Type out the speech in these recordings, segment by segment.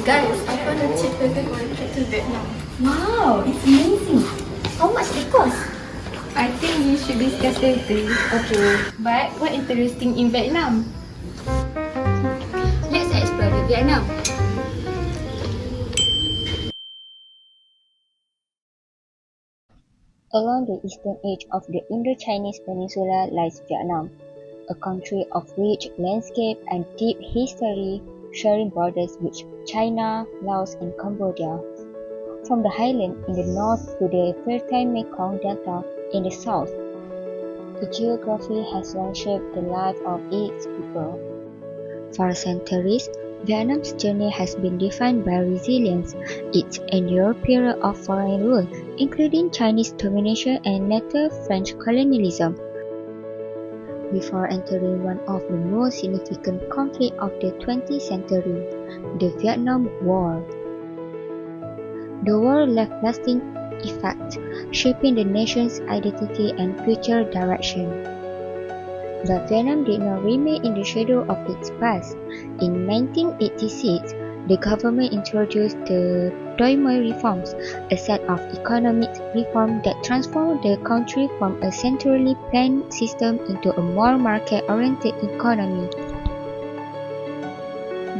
Guys, I found a cheap burger going to Vietnam. Wow, it's amazing. How much it cost? I think we should discuss later. Okay. But what interesting in Vietnam? Let's explore the Vietnam. Along the eastern edge of the Indo-Chinese Peninsula lies Vietnam, a country of rich landscape and deep history, sharing borders with China, Laos and Cambodia. From the highland in the north to the fertile Mekong Delta in the south, the geography has reshaped the life of its people. For centuries, Vietnam's journey has been defined by resilience, its enduring period of foreign rule, including Chinese domination and later French colonialism. Before entering one of the most significant conflicts of the 20th century, the Vietnam War. The war left lasting effects, shaping the nation's identity and future direction. But Vietnam did not remain in the shadow of its past. In 1986, the government introduced the Doi Moi reforms, a set of economic reforms that transformed the country from a centrally planned system into a more market-oriented economy.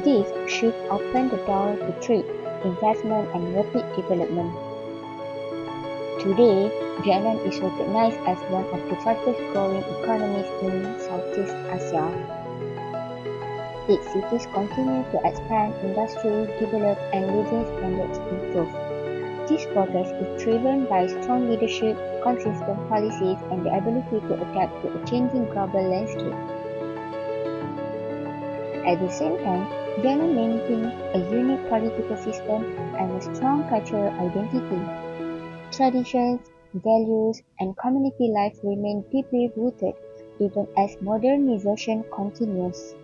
This shift opened the door to trade, investment and rapid development. Today, Vietnam is recognized as one of the fastest-growing economies in Southeast Asia. Its cities continue to expand, industry develop, and living standards improve. This progress is driven by strong leadership, consistent policies, and the ability to adapt to a changing global landscape. At the same time, Vietnam maintains a unique political system and a strong cultural identity. Traditions, values, and community life remain deeply rooted, even as modernization continues.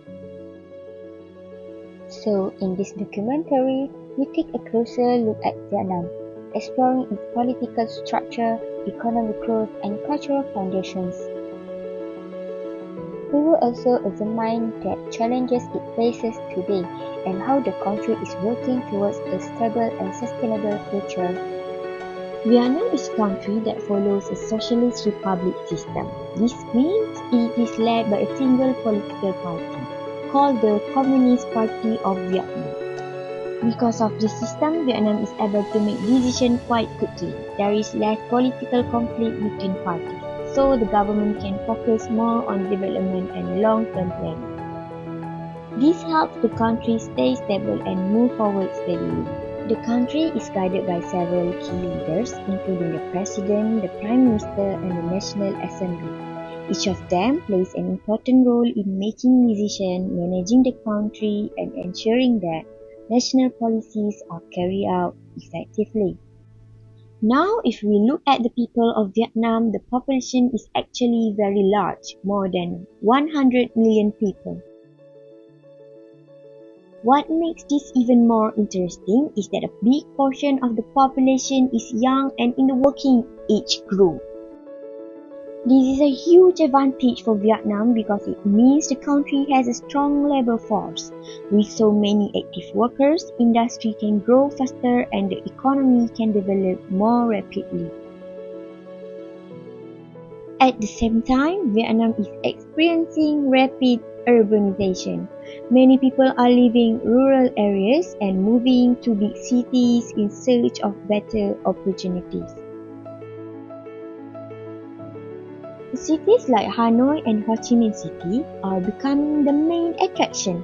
So, in this documentary, we take a closer look at Vietnam, exploring its political structure, economic growth, and cultural foundations. We will also examine the challenges it faces today and how the country is working towards a stable and sustainable future. Vietnam is a country that follows a socialist republic system. This means it is led by a single political party, called the Communist Party of Vietnam. Because of this system, Vietnam is able to make decisions quite quickly. There is less political conflict between parties, so the government can focus more on development and long-term planning. This helps the country stay stable and move forward steadily. The country is guided by several key leaders, including the President, the Prime Minister, and the National Assembly. Each of them plays an important role in making decisions, managing the country, and ensuring that national policies are carried out effectively. Now, if we look at the people of Vietnam, the population is actually very large, more than 100 million people. What makes this even more interesting is that a big portion of the population is young and in the working age group. This is a huge advantage for Vietnam because it means the country has a strong labor force. With so many active workers, industry can grow faster and the economy can develop more rapidly. At the same time, Vietnam is experiencing rapid urbanization. Many people are leaving rural areas and moving to big cities in search of better opportunities. Cities like Hanoi and Ho Chi Minh City are becoming the main attraction.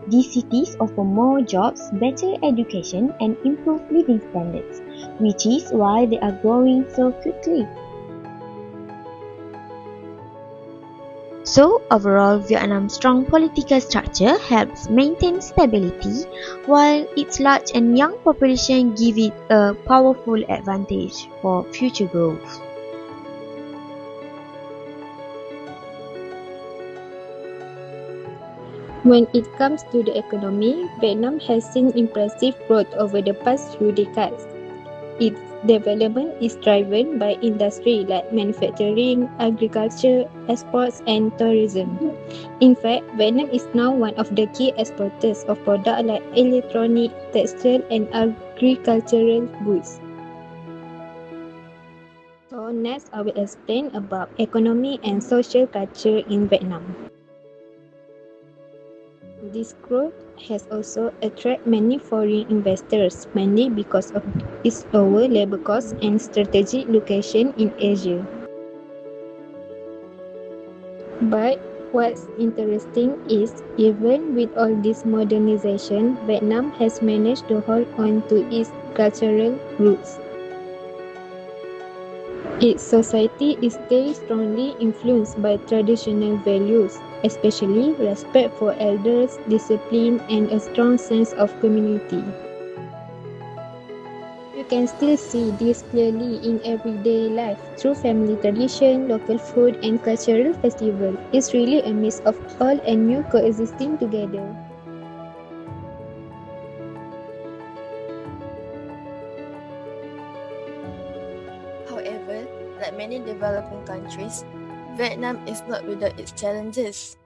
These cities offer more jobs, better education, and improved living standards, which is why they are growing so quickly. So overall, Vietnam's strong political structure helps maintain stability, while its large and young population give it a powerful advantage for future growth. When it comes to the economy, Vietnam has seen impressive growth over the past few decades. Its development is driven by industry like manufacturing, agriculture, exports, and tourism. In fact, Vietnam is now one of the key exporters of products like electronic, textile, and agricultural goods. So next, I will explain about economy and social culture in Vietnam. This growth has also attracted many foreign investors, mainly because of its lower labor costs and strategic location in Asia. But what's interesting is, even with all this modernization, Vietnam has managed to hold on to its cultural roots. Its society is still strongly influenced by traditional values, especially respect for elders, discipline, and a strong sense of community. You can still see this clearly in everyday life through family tradition, local food, and cultural festival. It's really a mix of old and new coexisting together. However, like many developing countries, Vietnam is not without its challenges.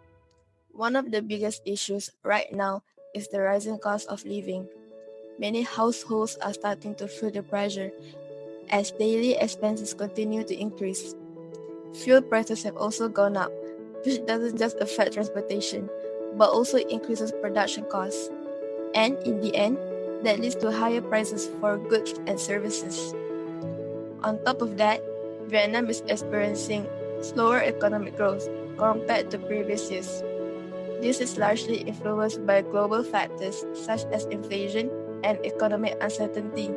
One of the biggest issues right now is the rising cost of living. Many households are starting to feel the pressure as daily expenses continue to increase. Fuel prices have also gone up, which doesn't just affect transportation, but also increases production costs. And in the end, that leads to higher prices for goods and services. On top of that, Vietnam is experiencing slower economic growth compared to previous years. This is largely influenced by global factors such as inflation and economic uncertainty.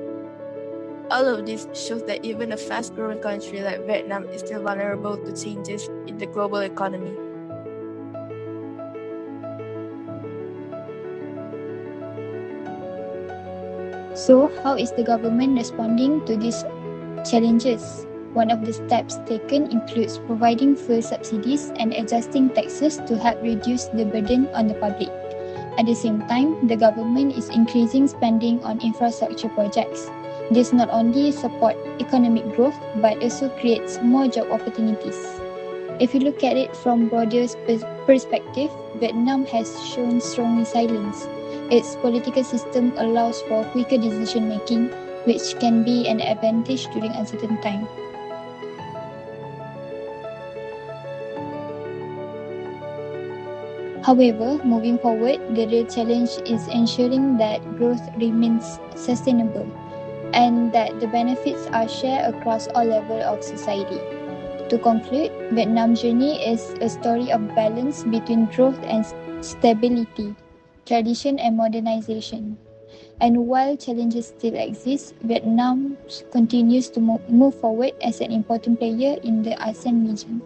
All of this shows that even a fast-growing country like Vietnam is still vulnerable to changes in the global economy. So, how is the government responding to these challenges? One of the steps taken includes providing fuel subsidies and adjusting taxes to help reduce the burden on the public. At the same time, the government is increasing spending on infrastructure projects. This not only supports economic growth but also creates more job opportunities. If you look at it from broader perspective, Vietnam has shown strong resilience. Its political system allows for quicker decision making, which can be an advantage during uncertain times. However, moving forward, the real challenge is ensuring that growth remains sustainable and that the benefits are shared across all levels of society. To conclude, Vietnam's journey is a story of balance between growth and stability, tradition and modernization. And while challenges still exist, Vietnam continues to move forward as an important player in the ASEAN region.